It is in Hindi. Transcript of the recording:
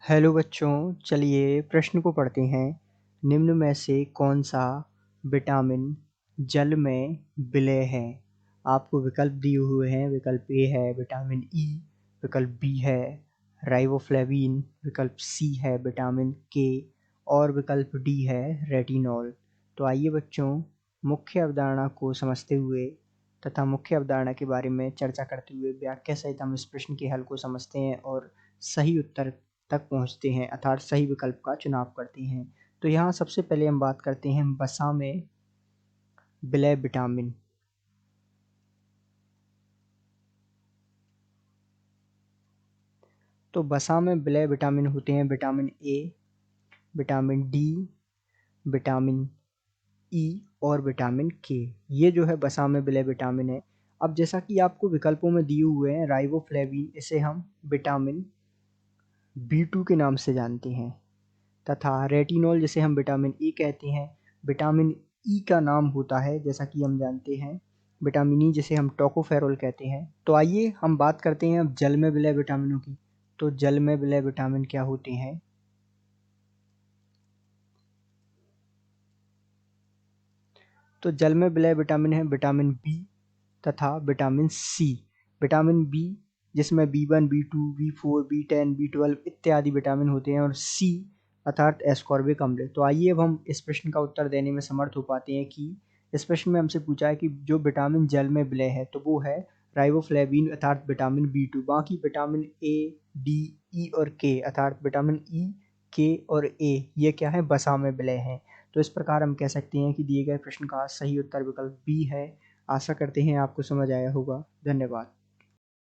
हेलो बच्चों, चलिए प्रश्न को पढ़ते हैं। निम्न में से कौन सा विटामिन जल में विलय है? आपको विकल्प दिए हुए हैं। विकल्प ए है विटामिन ई, विकल्प बी है राइबोफ्लेविन, विकल्प सी है विटामिन के और विकल्प डी है रेटिनॉल। तो आइए बच्चों, मुख्य अवधारणा को समझते हुए तथा मुख्य अवधारणा के बारे में चर्चा करते हुए व्याख्या सहित हम इस प्रश्न के हल को समझते हैं और सही उत्तर तक पहुंचते हैं, अर्थात सही विकल्प का चुनाव करते हैं। तो यहाँ सबसे पहले हम बात करते हैं वसा में विलय विटामिन। तो वसा में विलय विटामिन होते हैं vitamin A, vitamin D, vitamin E और विटामिन के। ये जो है वसा में विलय विटामिन है। अब जैसा कि आपको विकल्पों में दिए हुए हैं, राइबोफ्लेविन, इसे हम विटामिन B2 के नाम से जानते हैं, तथा रेटिनॉल जिसे हम विटामिन ए कहते हैं। विटामिन ई का नाम होता है, जैसा कि हम जानते हैं, विटामिन ई जिसे हम टोकोफेरोल कहते हैं। तो आइए हम बात करते हैं अब जल में विलय विटामिनों की। तो जल में विलय विटामिन क्या होते हैं? तो जल में विलय विटामिन है विटामिन बी तथा विटामिन सी। विटामिन बी जिसमें B1, B2, B4, B10, B12 इत्यादि विटामिन होते हैं, और सी अर्थात एस्कॉर्बिक अम्ल। तो आइए अब हम इस प्रश्न का उत्तर देने में समर्थ हो पाते हैं कि इस प्रश्न में हमसे पूछा है कि जो विटामिन जल में विलय है तो वो है राइबोफ्लेविन अर्थात विटामिन B2। बाकी विटामिन ए, डी, ई और के अर्थात विटामिन ई, के और ए ये क्या है? वसा में विलय है। तो इस प्रकार हम कह सकते हैं कि दिए गए प्रश्न का सही उत्तर विकल्प बी है। आशा करते हैं आपको समझ आया होगा। धन्यवाद।